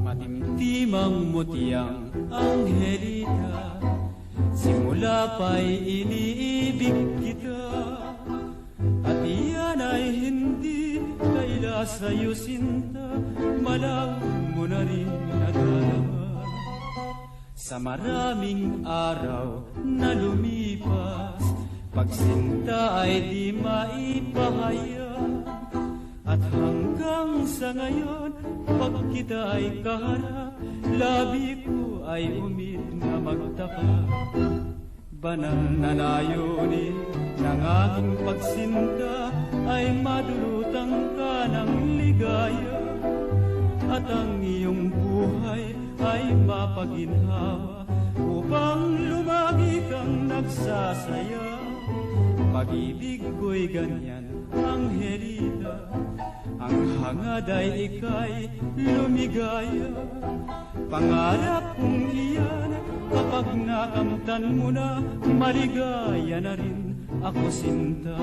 Matimtimang mutiang Angelita, simula pa'y iniibig kita, at iyan ay hindi kaila sa'yo sinta, malaw mo na rin nadarama. Sa maraming araw na lumipas, pagsinta ay di maipahayag, at hanggang sa ngayon, pag kita ay kaharap, labi ko ay umid na magtaka. Banal na layunin ng aking pagsinta ay madulutang ka ng ligaya, at ang iyong buhay ay mapaginhawa upang lumagi kang nagsasaya. Pag-ibig ko'y ganyan, Angelita, ang hangad ay ika'y lumigaya. Pangarap kong iyan, kapag nakamtan mo na, maligaya na rin ako sinta.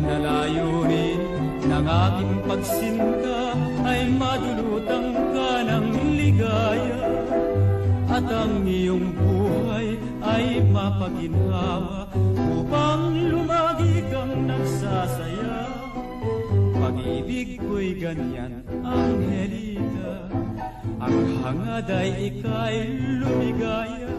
Na layunin ng aking pagsinta ay madulutang ka ng ligaya, at ang iyong buhay ay mapaginhawa upang lumagi kang nagsasaya. Pag-ibig ko'y ganyan, Angelita, ang hangad ay ika'y lumigaya.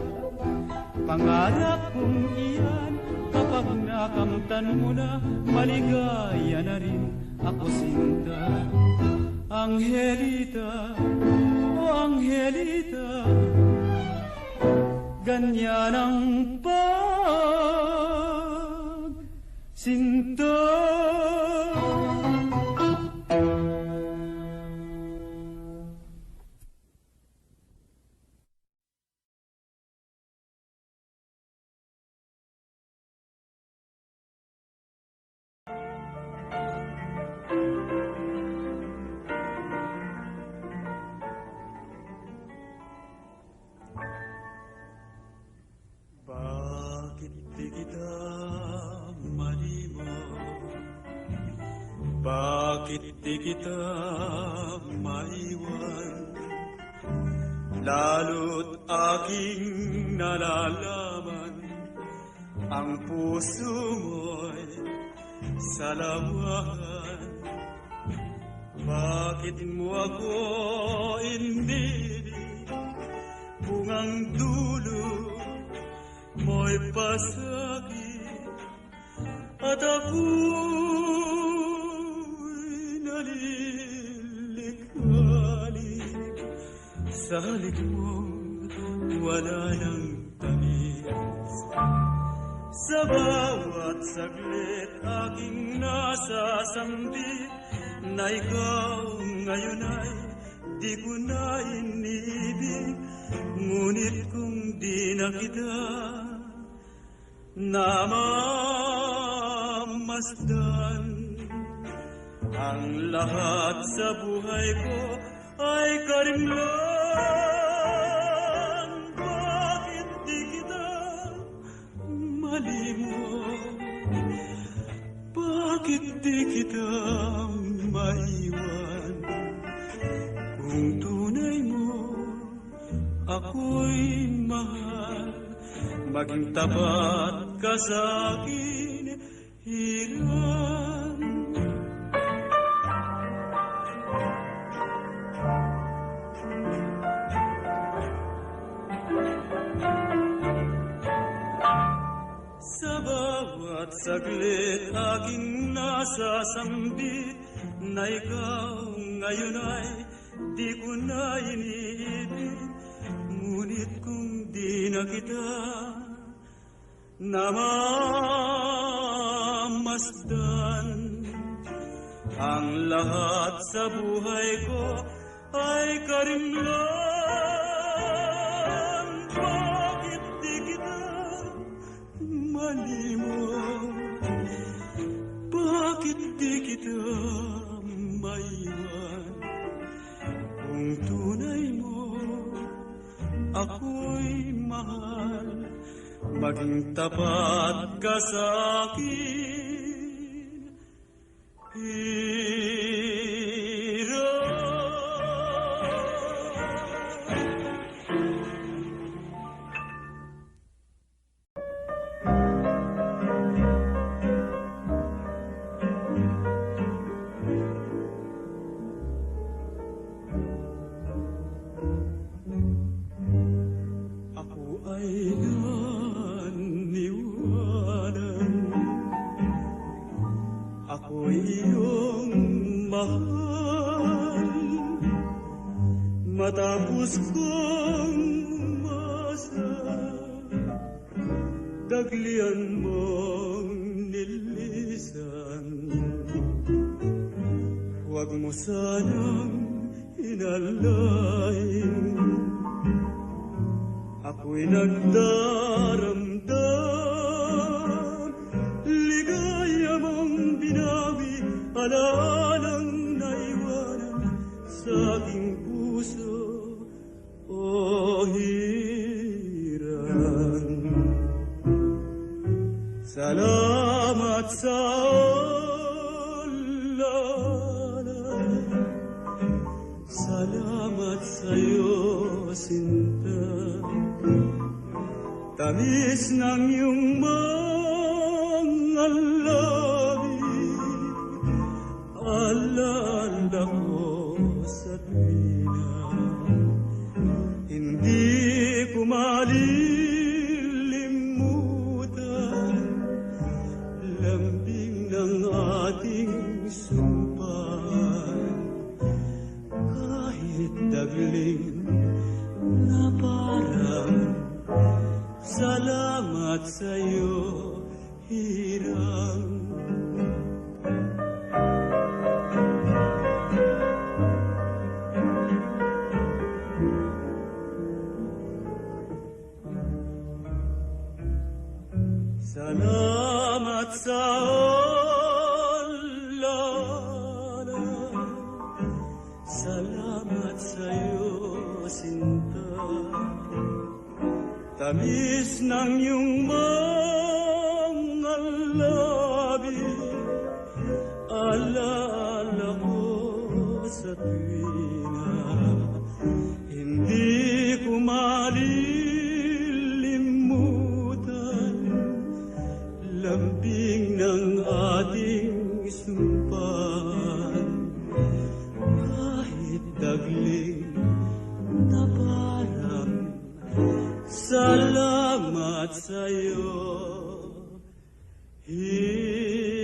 Pangarap kong iyan, kapag nakamtan mo na, maligaya na rin ako sinta. Angelita, oh Angelita, ganyan ang pagsinta. Bakit di kita malimot? Bakit di kita maiwan? Lalo't aking nalalaman, ang puso mo'y salawahan. Bakit mo ako inilig kung ang dulo mo'y pasakit, at ako'y nalilikhalig sa halik mong wala ng tamis. Sa bawat saglit aking nasasambit na ikaw ngayon ay di ko na inibig, ngunit kung di na kita namamasdan, ang lahat sa buhay ko ay karimlan. Bakit di kita malimot? Bakit di kita maiwan? Kung tunay mo ako'y mahal, maging tapat ka sa akin, Hiran. Sa bawat saglit aking nasasambit na ikaw ngayon ay di ko na iniibig. Ngunit kung di na kita namamasdan, ang lahat sa buhay ko ay karimlan. Bakit di kita malimot? Bakit di kita maiwan? Kung tunay mo ako'y mahal, maging tapat ka sa akin. Ako'y iyong mahal, matapos kong umasa, daglian mong nilisan. Huwag mo sanang inalain, ako'y nagdaramdam, ligaya mong binawi, alalang naiwanan sa aking puso, o hiran. Salamat sa alalay, salamat sa'yo, sinta. Tamis ng iyong mga labi, alala ko sa tuwina. Hindi ko malilimutan lambing ng ating sumpaan. Kahit dagling na parang salamat sa'yo, hirang. Salamat sa alala, salamat sa'yo, sinta. Tamis ng iyong mga labi, alaala ko sa tuwina. Hindi ko malilimutan lambing ng ating sumpaan. Kahit dagling na parang salamat sa'yo, hirang.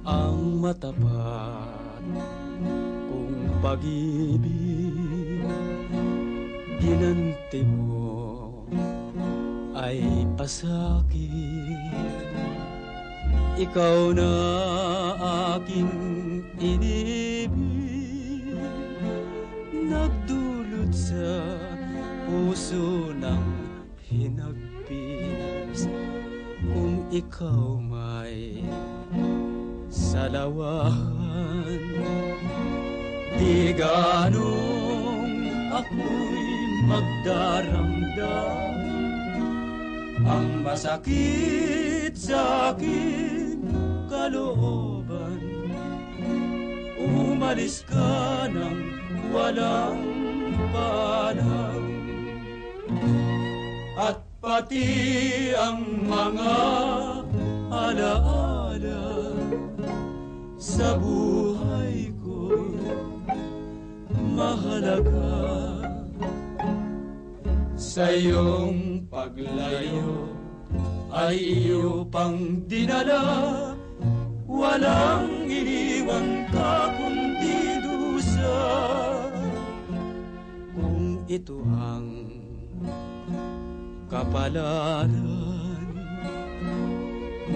Ang matapat kung pag-ibig ginanti mo ay pasakit. Ikaw na aking inibig, nagdulot sa puso ng hinagpis. Kung ikaw may salawahan, di ganong ako'y magdaramdam. ang masakit sa aking kalooban. Umalis ka ng walang paalam, at pati ang mga alaala sa buhay ko'y mahalaga. Sa iyong paglayo ay iyo pang dinala, walang iniwan ka kundi dusa. Kung ito ang kapalaran,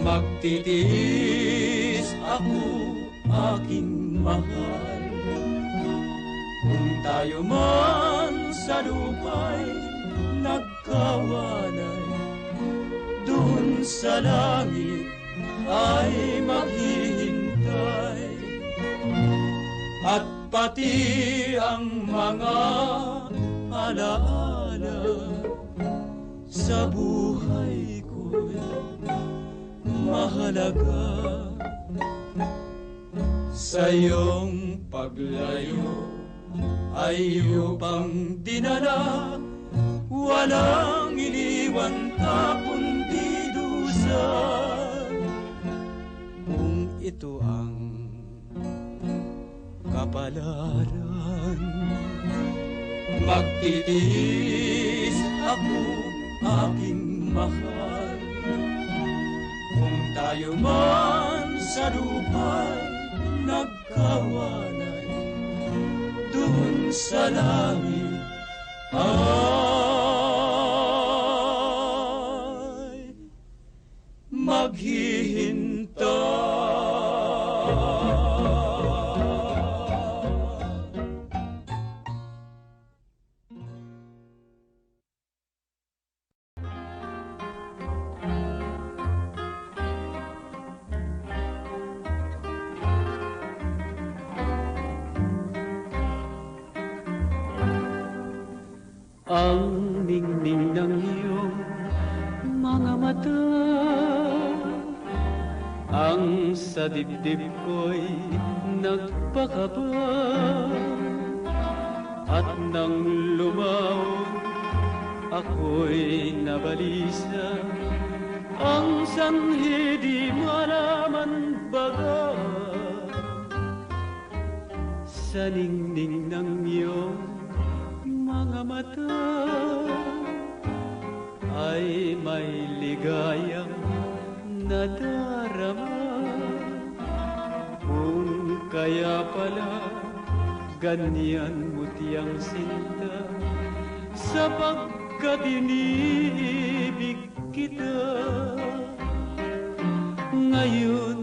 magtitiis ako, aking mahal. Kung tayo man sa lupa'y nagkawalay, dun sa langit ay maghihintay. At pati ang mga alaala sa buhay ko'y mahalaga. Sa iyong paglayo ay iyo pang dinala, walang iniwan ka kundi dusa. kung ito ang kapalaran, magtitiis ako, aking mahal. Kung tayo man sa lupa'y nagkawalay, dun sa langit ay maghihintay. ang ningning ng iyong mga mata, ang sa dibdib ko'y nagpakaba. At nang lumaon ako'y nabalisa, ang sanhi di malaman baga. Sa ningning ng iyong mga mata ay may ligayang nadarama. Kung kaya pala ganyan mutiyang sinta, sapagkat iniibig kita. Ngayon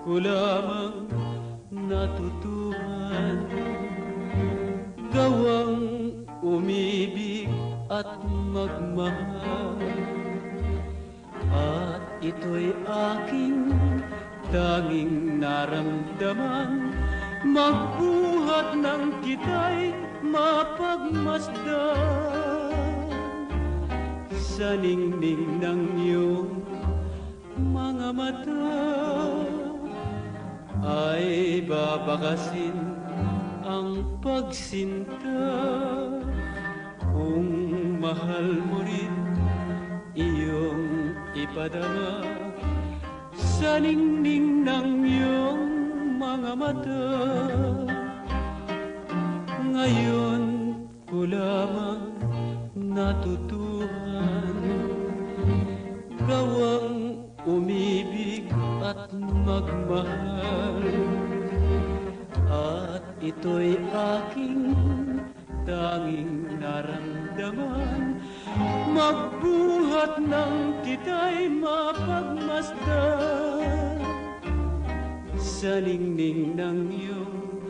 ko lamang natutuhan, gawang umibig at magmahal. At ito'y aking tanging naramdaman, magbuhat ng kita'y mapagmasdan. Sa ningning ng iyong mga mata ay babakasin ang pagsinta. Kung mahal mo rin, iyong ipadama sa ningning ng iyong mga mata. Ngayon ko lamang natutuhan, gawang umibig at magmahal. At ito'y aking tanging naramdaman, magbuhat ng kita'y mapagmasdan. Sa ningning ng iyong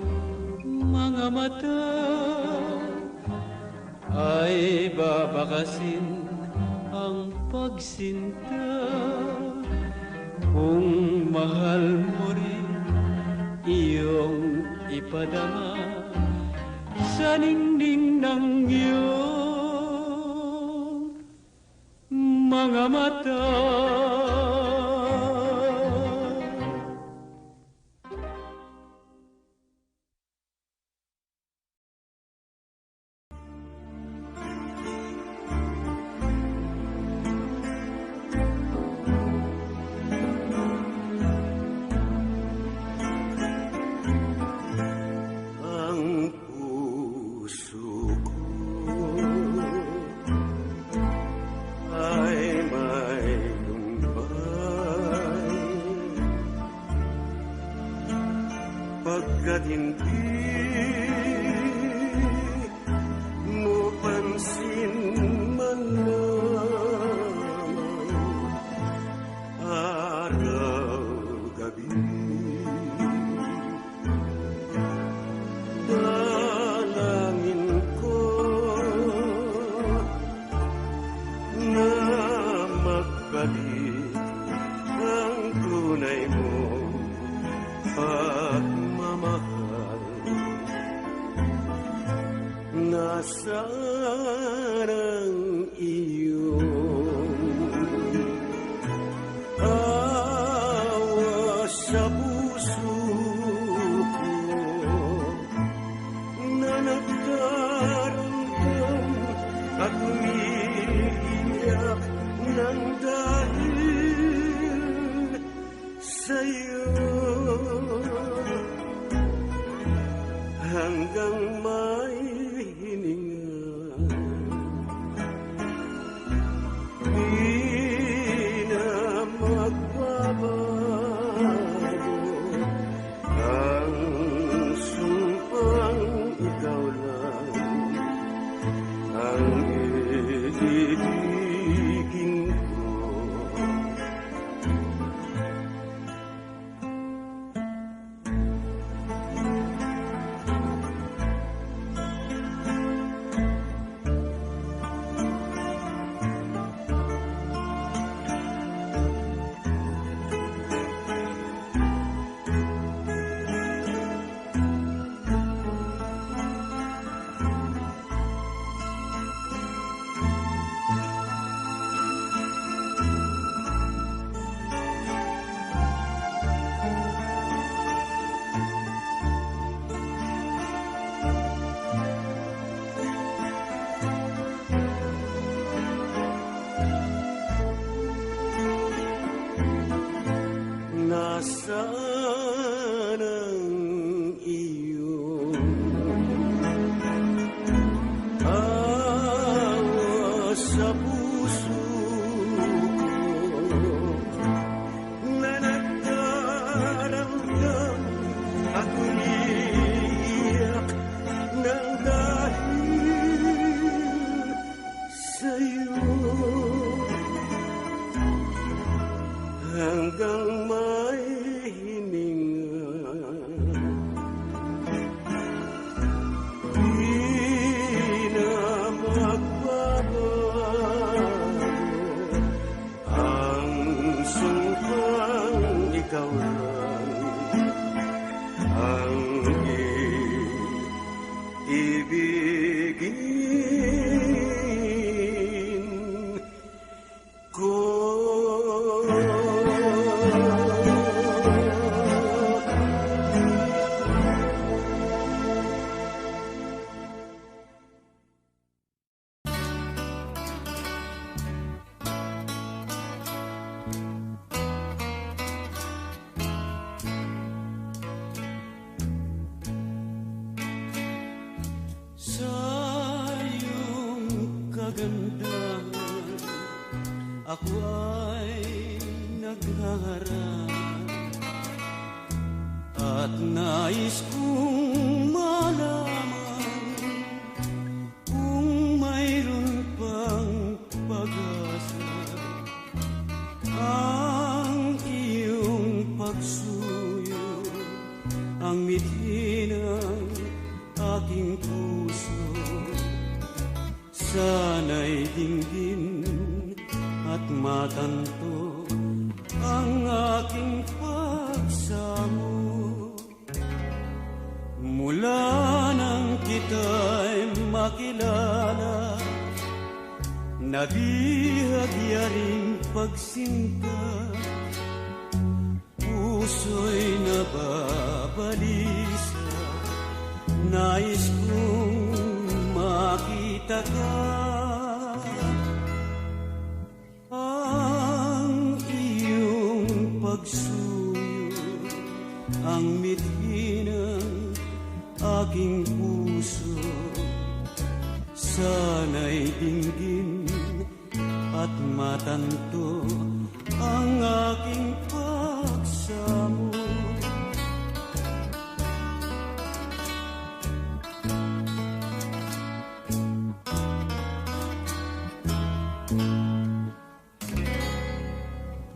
mga mata ay babakasin ang pagsinta. Kung mahal mo rin, iyong ipadama sa ningning ng iyong mga mata. Ang puso ko ay may lumbay, pagkat hindi mo pansin man lamang, araw-gabi dalangin ko na magbalik ang tunay mong pagmamahal. Nasaan ang iyong awa sa puso ko na nagdaramdam at umiiyak ng dahil sa'yo, hanggang may hininga. Di na magbabago ang sumpang ikaw lang ang iibigin ko. Nasaan ang iyong awa sa puso ko na nagdaramdam at umiiyak ng dahil sa'yo, hanggang may hininga. Di na magbabago ang sumpang ikaw lang ang iibigin ko. Sa iyong kagandahan ako ay naghaharap at nais kong malaman kung mayroon pang pag-asa. Ang iyong pagsuyo ang mithi ng aking puso, sana'y dinggin at matanto ang aking pagsamo. Mula nang kita'y makilala, Nabihag yaring pagsinta, puso'y nababalisa. Nais kong makita ka. Ang iyong pagsuyo, ang mithi ng aking puso. Sana'y dinggin at matanto ang aking pagsamo.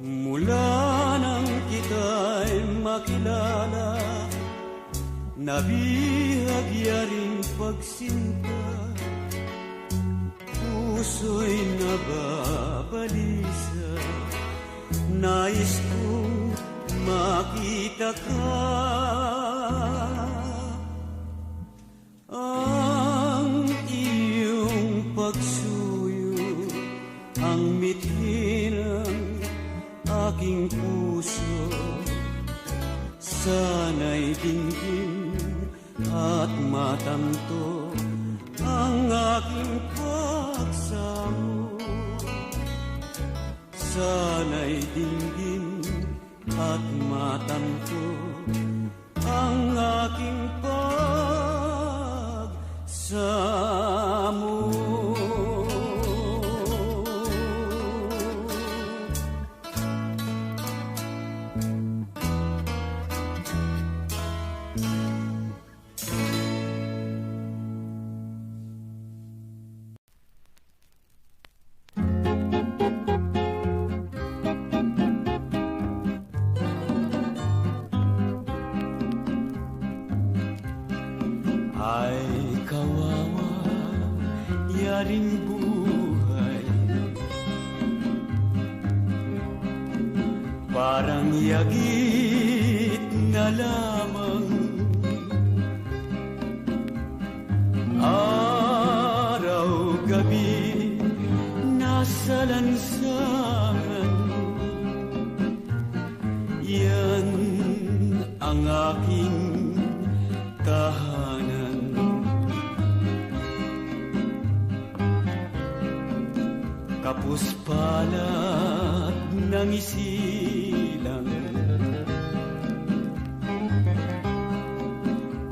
Mula nang kita'y makilala, nabihag yaring pagsinta. Puso'y nababalisa, nais kong makita ka. Ang iyong pagsuyo, ang mithi ng aking puso. Sana'y dinggin at matanto ang aking pagsamo. Sana'y dinggin at matanto ang aking pagsamo. Ay kawawa yaring buhay, parang yagit na lamang. Araw-gabi nasa lansangan, yan ang aking tahanan. Kapos palad ng isilang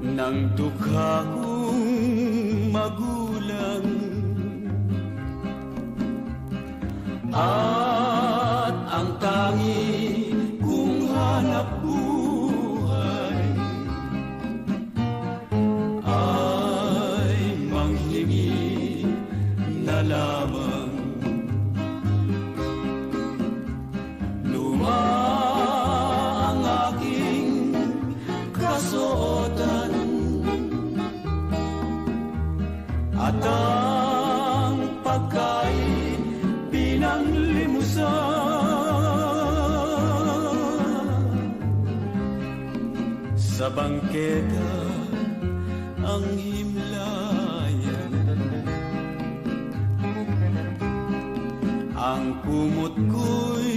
ng dukha kong magulang, at ang tangi kong hanap buhay ay manghingi na lamang. Ang aking kasuotan at ang pagkain pinanglimusan. Sa bangketa ang himlayan, ang kumot ko'y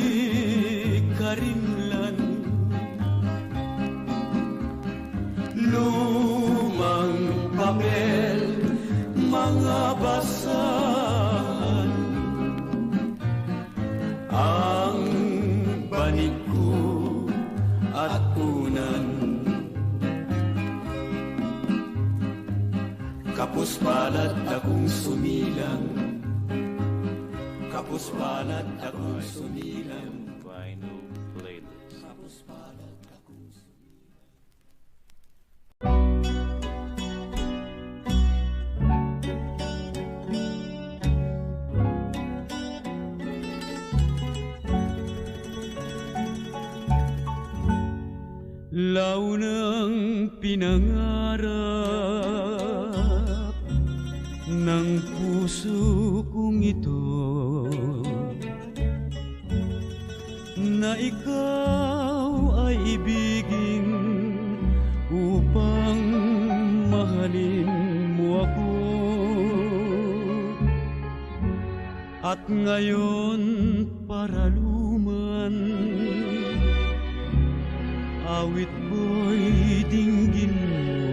karimlan. Lumang papel, mga basahan, ang banig ko at unan. Kapos palad akong sumilang, kapos palad akong sumilang. Vinyl playlist. Kapos palad akong sumilang. Launang pinangarap ng puso kong ito, na ikaw ay ibigin upang mahalin mo ako. at ngayon paraluman. Awit ko'y dinggin mo,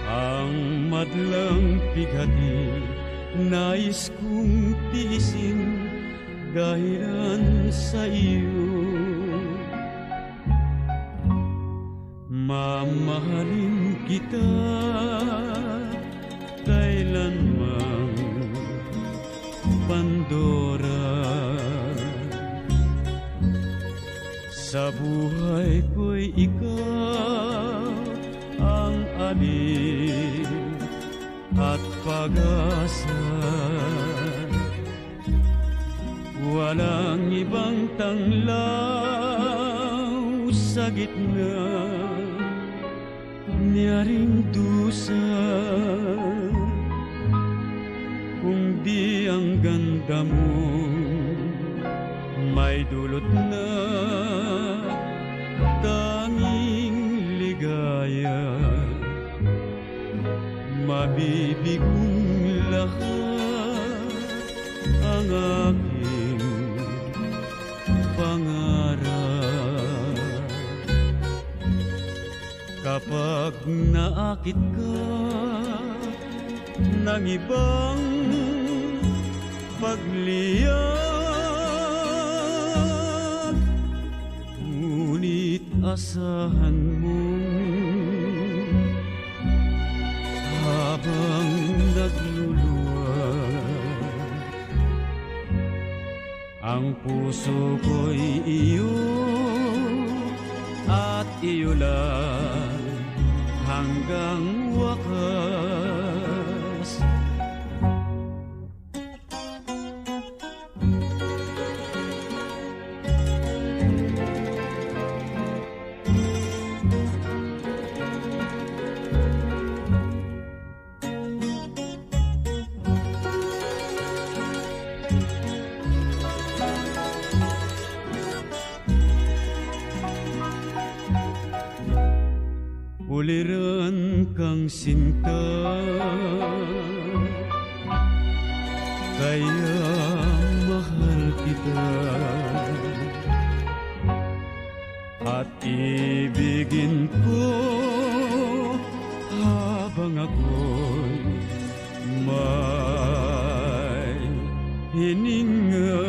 ang madlang pighati nais kong tiisin dahilan sa iyo. Mamahalin kita kailanman, Pandora. Sa buhay ko'y ikaw ang alin at pag-asa. Walang ibang tanglaw sa gitna niyaring dusa, kung di ang ganda mo may dulot na tanging ligaya. Mabibigong lahat ang aking pangarap. Kapag naakit ka ng ibang pagliyag, ngunit asahan mo habang nagluluwag, ang puso ko'y iyo at iyo lang hanggang wakas. Uliran kang sinta, kaya mahal kita, at ibigin ko habang ako'y may hininga.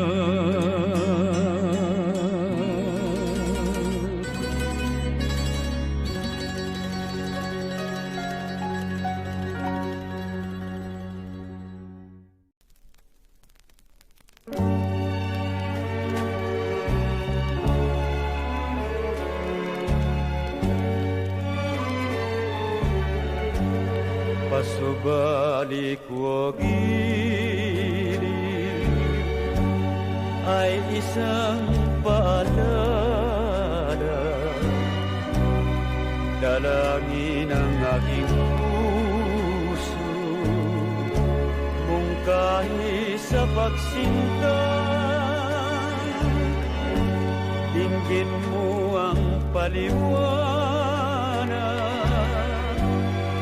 Pasubalik o gilid ay isang paalala, dalangin ang aking puso, mungkahi sa pagsinta. Dinggin mo ang paliwanag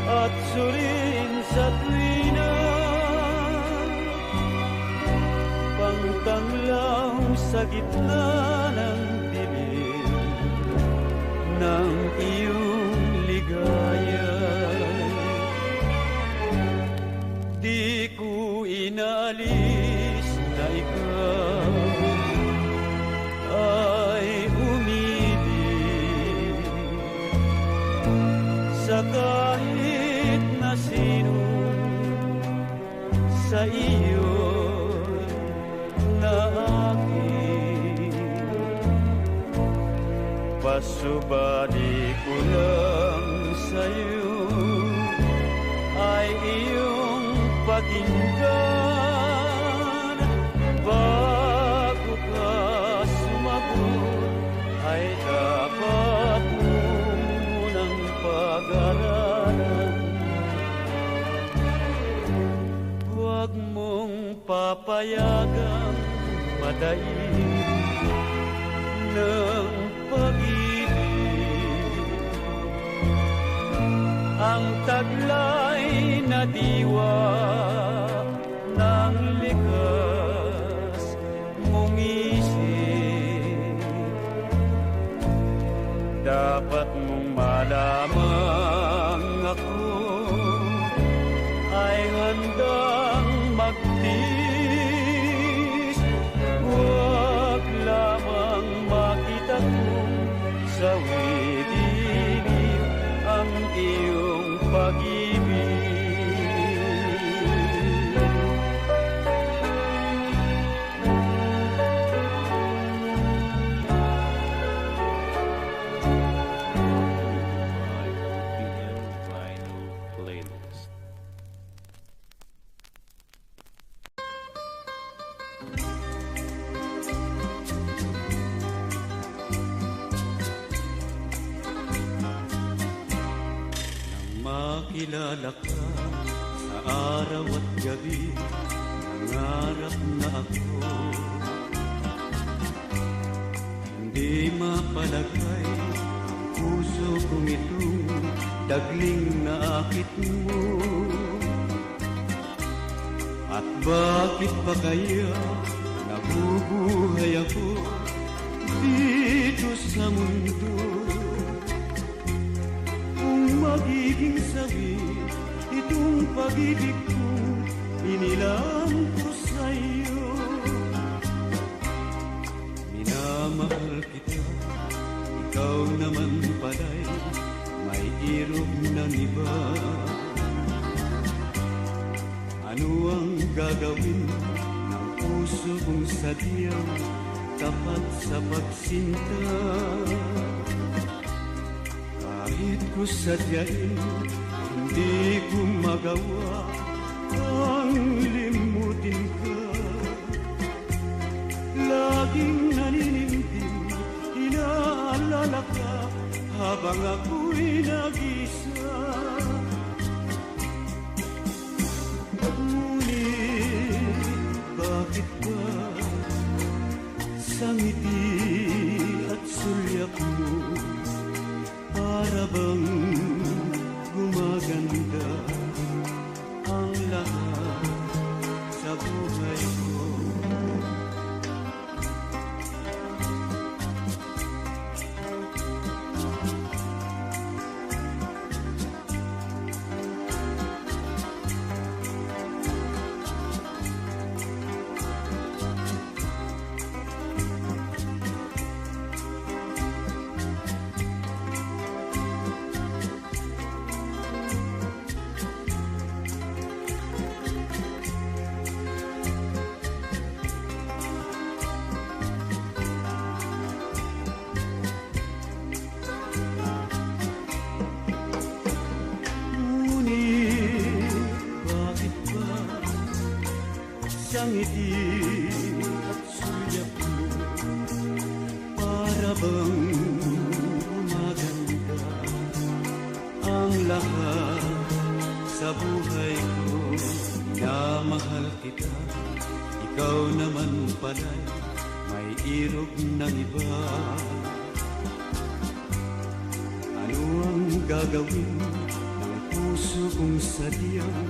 at surin sa tuwina, pangtanglaw sa gitna ng dilim ng iyong ligaya. Di ko inalis na ikaw ay umibig sa kahit na sino sa iyo na akin. Pasubali ko lang sa'yo ay iyong pakinggan. Bago ka sumagot ay dapat mo munang pag-aralan. Huwag mong papayagang madaig ng pag-ibig ang taglay na diwa na dapat mong malamang ako ay handang magtiis. Huwag lamang makita kong sawi-dilim ang iyong pag-ibig. Makilala ka sa araw at gabi, nangarap na ako. Hindi mapalagay ang puso kong itong dagling na akit mo. At bakit pa kaya nabubuhay ako dito sa mundo? Magiging sawi itong pag-ibig ko inilang ko sa'yo. Minamahal kita, ikaw naman pala'y may irog ng iba. Ano ang gagawin ng puso kong sadyang tapat sa pagsinta? Kahit ko sadyain, hindi ko magawa ang limutin ka. Laging naninimdim, inaalala ka habang ako'y nag-isa. Ngunit bakit ba sa ngiti at sulyap mo para bang gumaganda ang lahat sa buhay ko? Ang ngiti at sulyap mo para bang gumaganda ang lahat sa buhay ko. Minamahal kita, ikaw naman pala'y may irog ng iba. Ano ang gagawin ng puso kong sadyang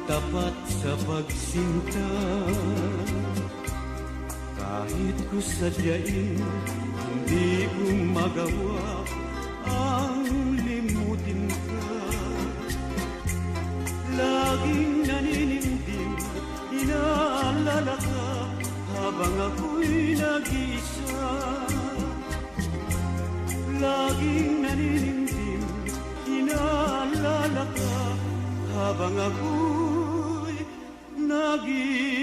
tapat sa pagsinta? Kahit ko sadyain, hindi ko magawa ang limutin ka. Laging naninimdim, inaalala ka habang ako'y nag-isa. Laging naninimdim, inaalala ka habang ako'y nag-iisa.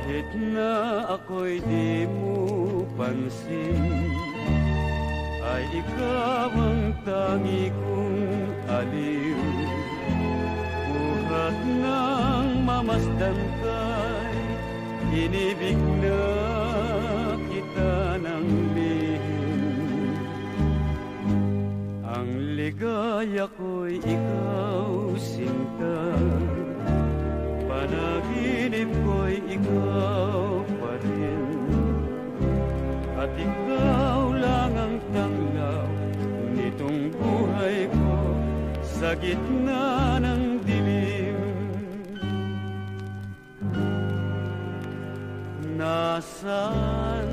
Kahit na ako'y di mo pansin, ay ikaw ang tangi kong aliw. Buhat ng mamasdan kay inibig na kita ng lihim. Ang ligaya ko'y ikaw, sinta, panaginip ko'y ikaw. gitna ng dilim. Nasaan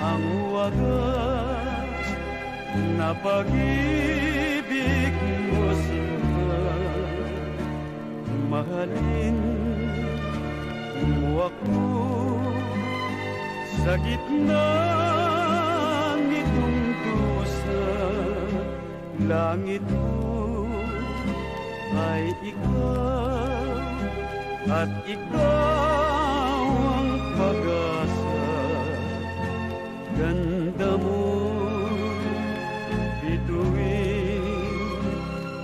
ang wagas na pag-ibig mo sinta? Mahalin mo ako sa gitna nitong dusa. Langit mo ay ikaw at ikaw ang pag-asa. Ganda mo bituin,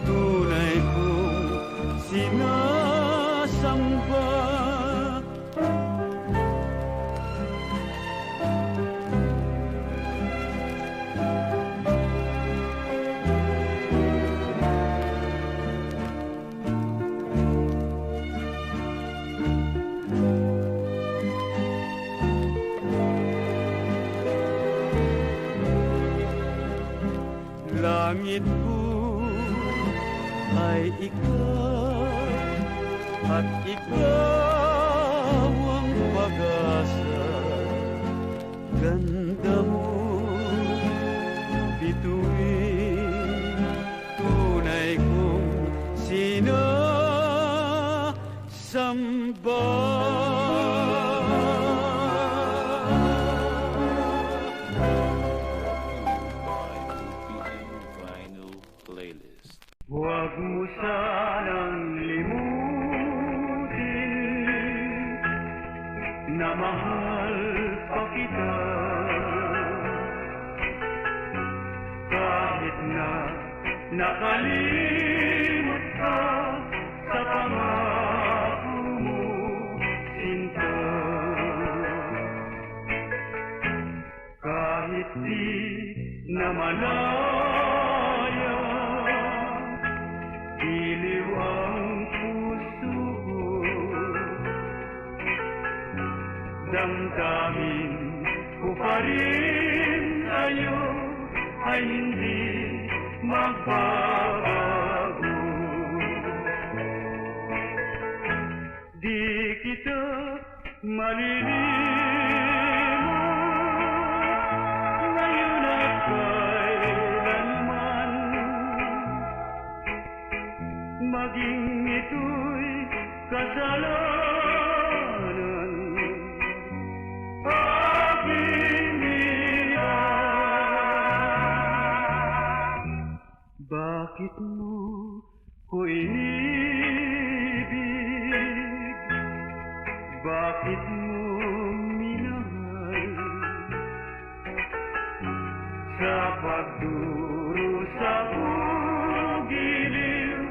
tunay kong sinasamba. Langit ko ay ikaw at ikaw ang pag-asa. Ganda mo bituin, tunay kong sinasamba. Huwag mo sanang limutin na mahal pa kita. Kahit na nakalimot ka sa pangako mo, sinta. Kahit di na malaya iliw ang puso ko, damdamin ko pa rin sa'yo ay hindi magbabago. Di kita malilimot ngayon at kailanman, maging ito'y kasalanan. Aking iyan, bakit mo ko inibig? Bakit mo minahal? Sa pagdurusa ko giliw,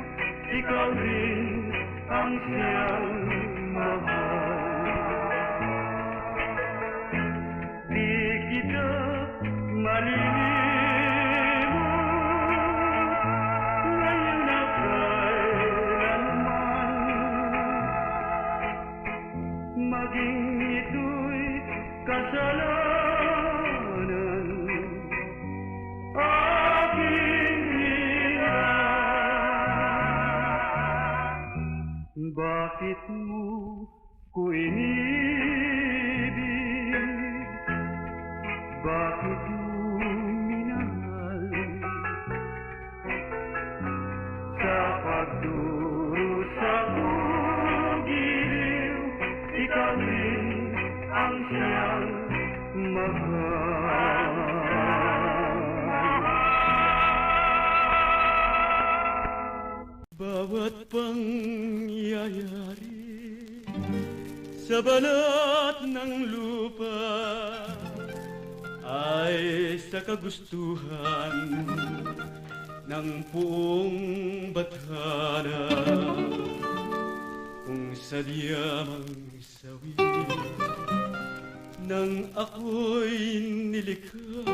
ikaw rin ang siyang mahal. Di kita malilimot ngayon na kailanman, maging ito'y kasalanan. Aking iyan, bakit mo ko inibig? Bakit mo minahal? Sa pagdurusa ko giliw, ikaw rin ang siyang mahal. Bawat pangyayari sa balat ng lupa ay sa kagustuhan ng buong batana. Kung sadyamang sawi nang ako'y nilikha,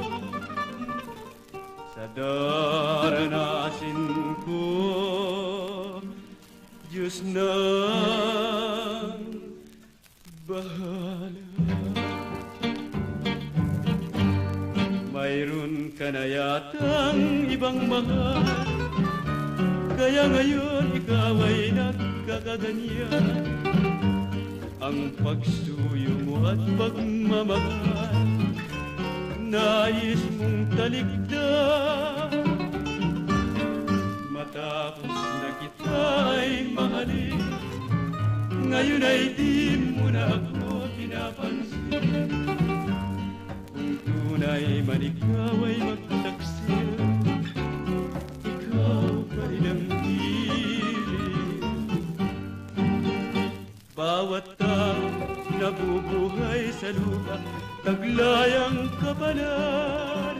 sa daranasin ko, Diyos nang bahala. Mayroon ka na yatang ibang mahal, Kaya ngayon ikaw ay nagkakaganyan. Ang pagsuyo mo at pagmamahal nais mong talikdan. Matapos na kita ay mahalin, ngayon ay di mo na ako pinapansin. Kung tunay man ikaw ay magtaksil, ikaw pa rin ang hiling. Bawat tao nabubuhay sa lupa, taglayang kapalaran.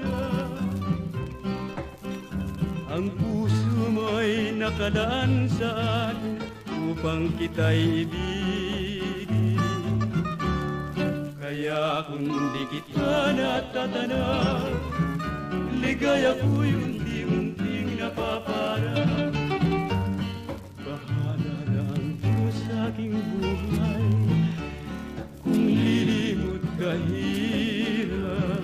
Ang puso mo'y nakalaan sa akin upang kita'y ibigin. Kaya kung di kita natatanaw, ligaya ko'y unti-unting napaparang. Bahala na ang Diyos sa aking buhay kung lilimot kahirap.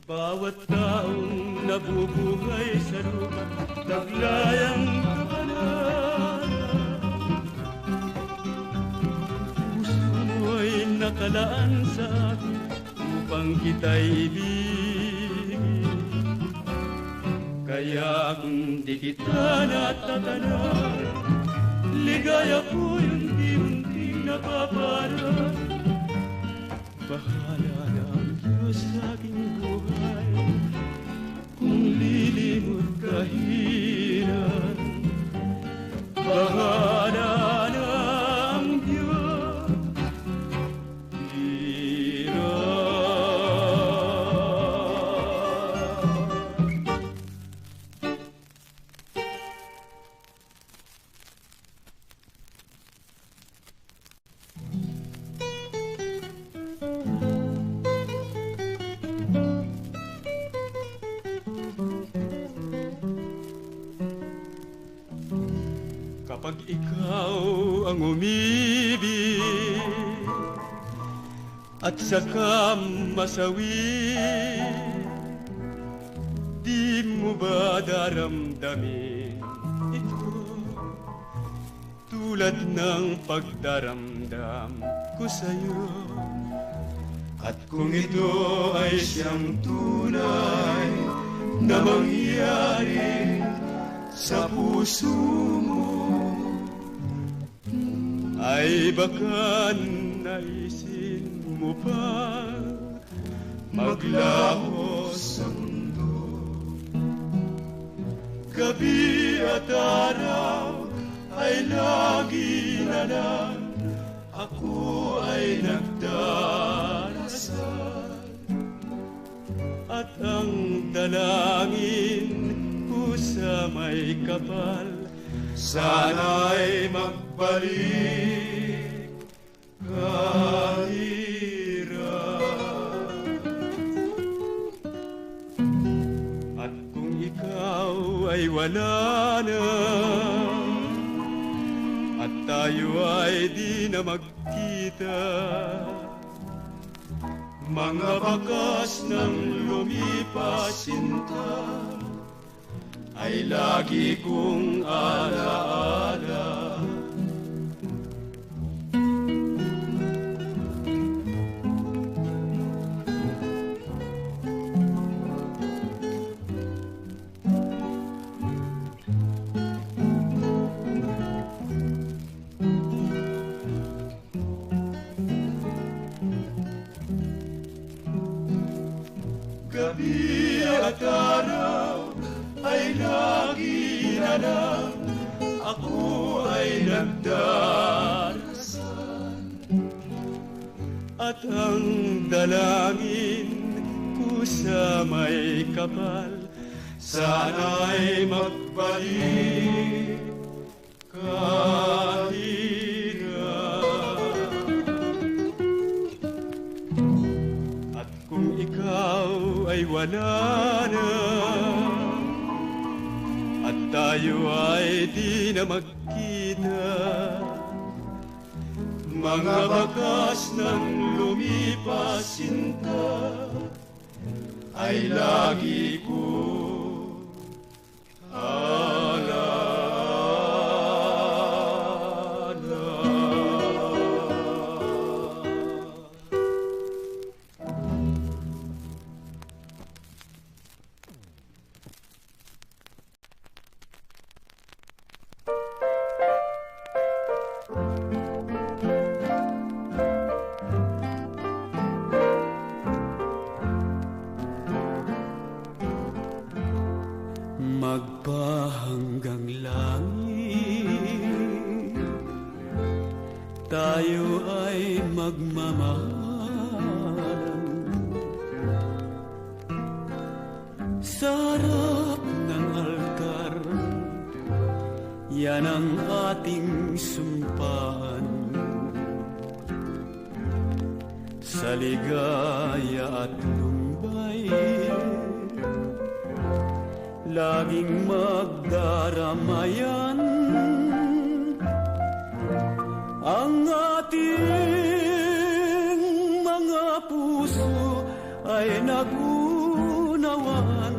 Bawat taong nabubuhay sa lupa, taglayang kapalaran. Puso mo'y nakalaan sa akin upang kita'y ibigin. Kaya kung di kita natatanaw, ligaya ko'y unti-unting napaparang. Bahala na ang Diyos sa aking buhay kung lilimot kahirap. Bahala na ang Diyos, hirap. Kapag ikaw ang umibig at saka masawi, di mo ba daramdamin ito tulad ng pagdaramdam ko sa'yo? At kung ito ay siyang tunay na mangyari sa puso mo, ay baka naisin mo pa maglaho sa mundo. Gabi at araw ay lagi na lang ako ay nagdarasal. At ang dalangin ko sa may kapal, sana'y magbalik kahirap. At kung ikaw ay wala na, at tayo ay di na magkita, mga bakas ng lumipas sinta ay lagi kong alaala. Gabi at araw ay lagi na lang ako ay nagdarasal. At ang dalangin ko sa may kapal, sana'y magbalik kahirap. At kung ikaw ay wala na, at tayo ay di na magkita. Mga bakas ng lumipas sinta ay lagi ko magpahanggang langit, tayo ay magmamahalan. Sa harap ng altar, yan ang ating sumpahan. Sa ligaya at lumbay, laging magdaramayan. Ang ating mga puso ay nagunawan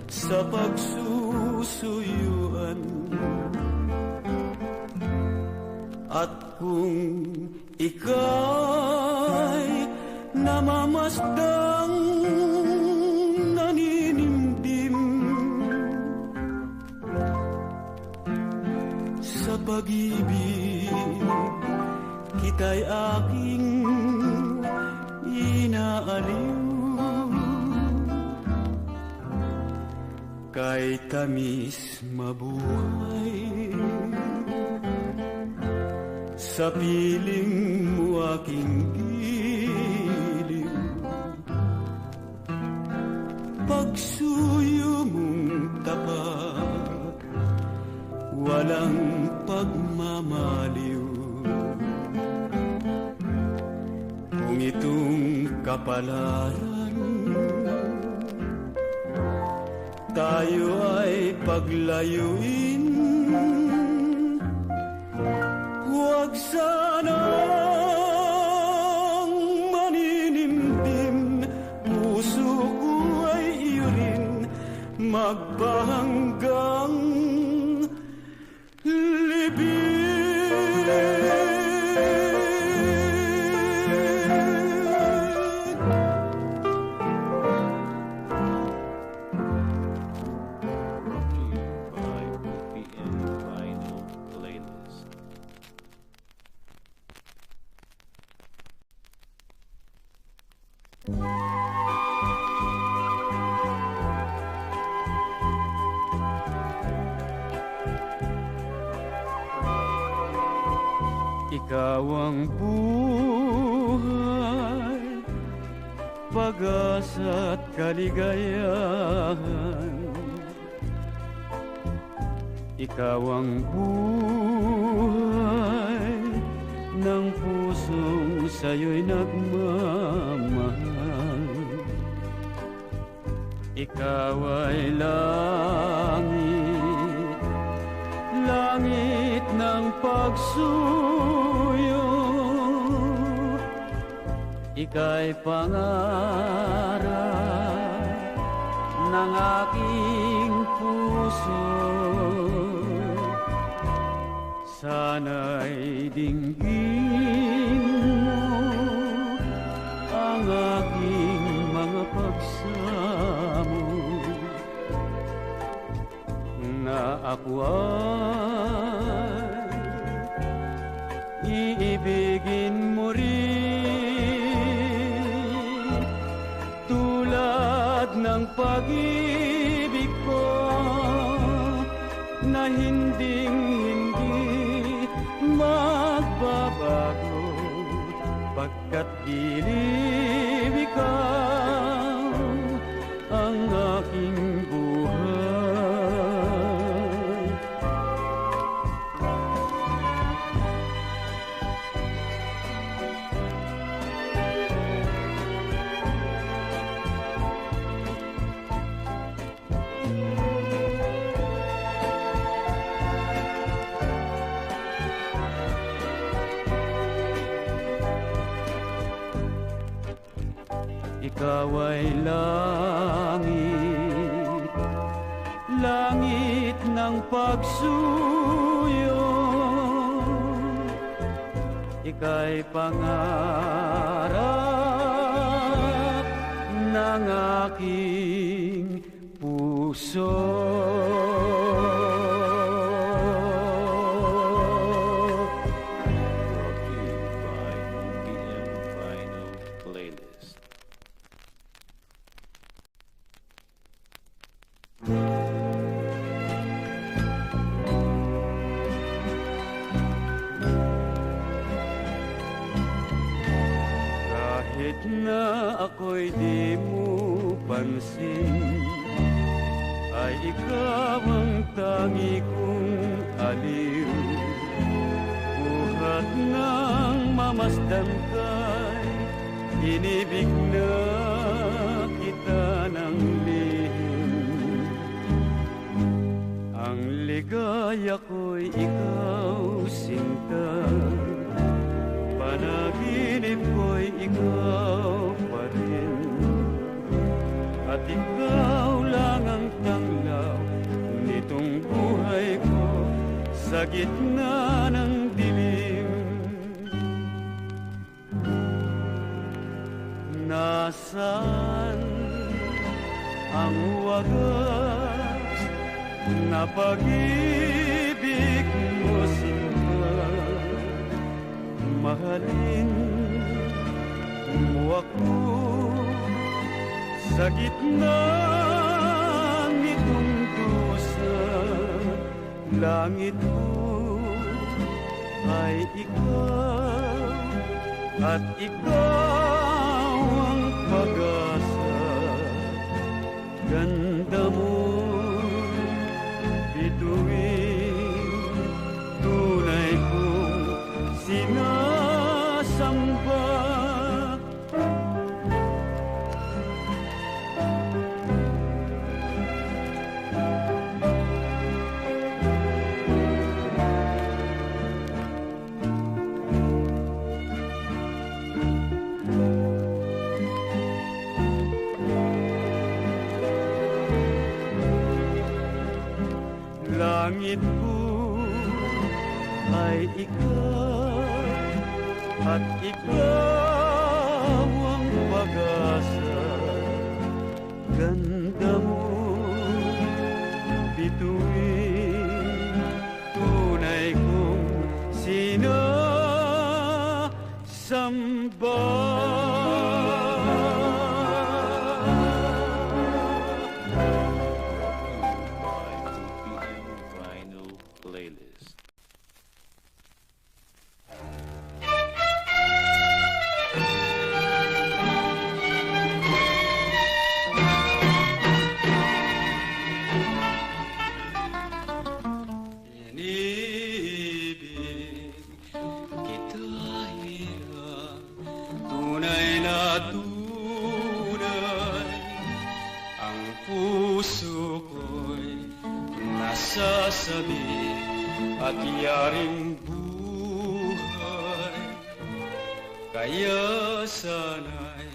sa pagsusuyuan. At kung ika'y namamasdang naninimdim sa pag-ibig, kita'y aking inaaliw. Kay tamis mabuhay sa piling mo aking giliw. Pagsuyo mong tapat, walang pagmamaliw. Kung itong kapalaran, tayo ay paglayuin. Huwag sanang maninimdim, puso ko ay iyo rin, magpahanggang ikaw ang buhay, pag-asa at kaligayahan. Ikaw ang buhay ng pusong sa'yo'y nagmamahal. Ikaw ay langit, langit ng pagsuyo. Ika'y pangarap ng aking puso. Sana'y dinggin mo ang aking mga pagsamo, na ako ay iibigin mo rin, tulad ng pag-ibig ko na hinding-hindi magbabago, pagkat dilim ikaw ang aking buhay. ikaw ay langit, langit ng pagsuyo. Ika'y pangarap ng aking puso. Brought to you by OPM Vinyl Playlist. Kahit na ako'y di mo pansin, ay ikaw ang tangi kong aliw. Buhat ng mamasdan ka'y inibig na kita ng lihim. Ang ligaya ko'y ikaw, sinta, panaginip ko'y ikaw pa rin. At ikaw lang ang tanglaw nitong buhay ko sa gitna ng dilim. Nasaan ang wagas na pag-ibig mo, sinta? Mahalin mo ako sa gitna nitong dusa. Langit ko ay ikaw, at ikaw ang pag-asa. Ganda mo, bituin, tunay kong sinasamba. Langit ko ay ikaw, at ikaw ang pag-asa. Ganda mo, bituin, tunay kong sinasamba. By OPM Vinyl Playlist. Inibig kita hirang tunay na tunay. Ang puso ko'y nasasabi at yaring buhay. Kaya sana'y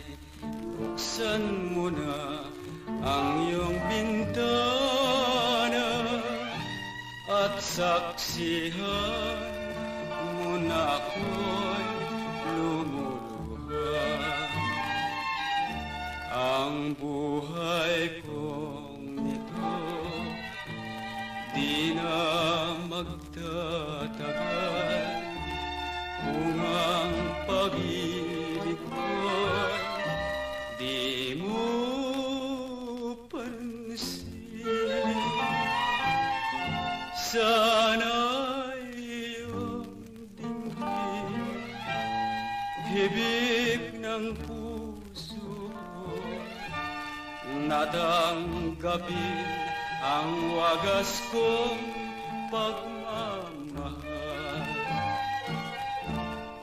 buksan mo na ang iyong bintana at saksihan mo na ako'y lumuluha. Ang buhay kong ito di na magtatagal kung ang pag-ibig ko'y di mo pansin. Sana'y iyong dinggin, hibig ng puso ko, natanggapin ang wagas kong pagmamahal.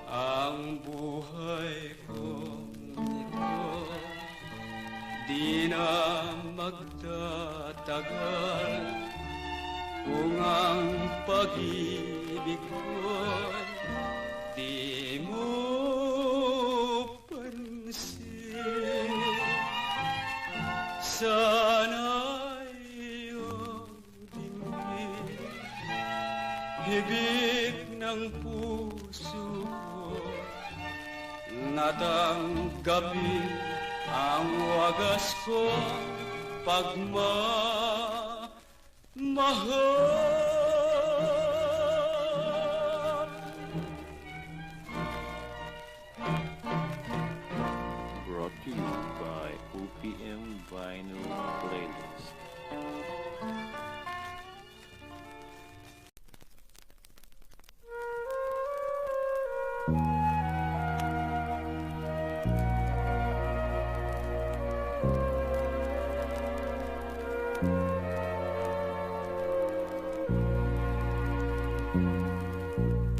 Ang buhay kong ito di na magtatagal kung ang pag-ibig ko'y di mo pansin. sana'y iyong dinggin, hibig ng puso ko, natanggapin ang wagas ko pagmamahal. Brought to you by OPM Vinyl Playlist.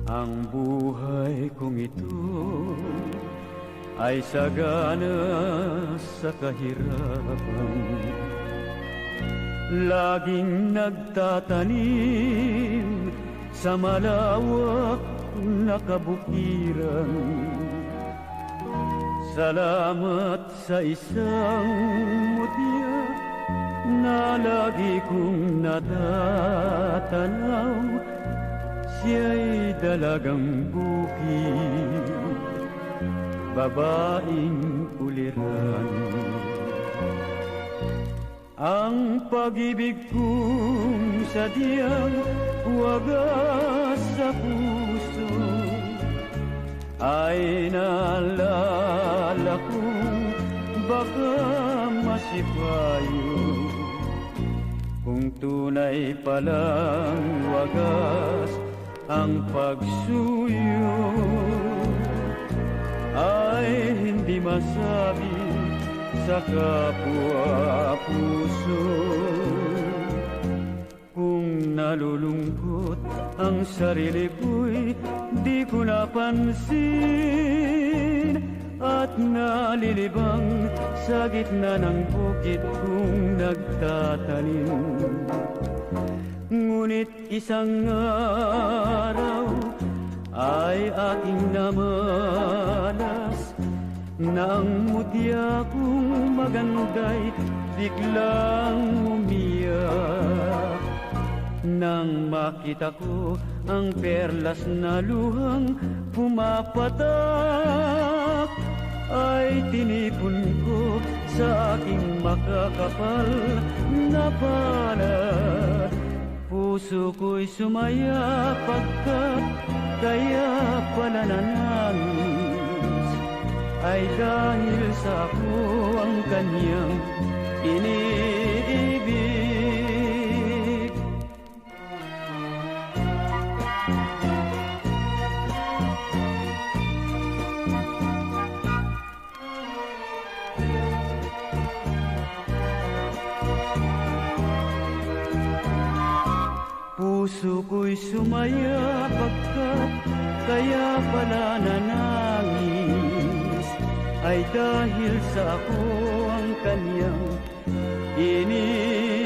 Ang buhay kong ito ay sagana sa kahirapan, laging nagtatanim sa malawak na kabukiran. Salamat sa isang mutya na lagi kong natatanaw, siya'y dalagang bukid, babaeng uliran. Ang pag-ibig kong sadyang wagas sa puso ay naalala kong baka masipayo, kung tunay palang wagas ang pagsuyo ay hindi masabi sa kapwa puso. Kung nalulungkot ang sarili ko'y di ko napansin, at nalilibang sa gitna ng bukid kong nagtatanim. Ngunit isang araw ay aking namalas na ang mutya kong maganda'y biglang umiyak. Nang makita ko ang perlas na luhang pumapatak, ay tinipon ko sa aking makakapal na palad. Puso ko'y sumaya pagkat kaya pala nanangis, ay dahil sa ako ang kanyang iniibig. Puso ko'y sumaya pagkat kaya pala nanangis, ay dahil sa ako ang kanyang iniibig.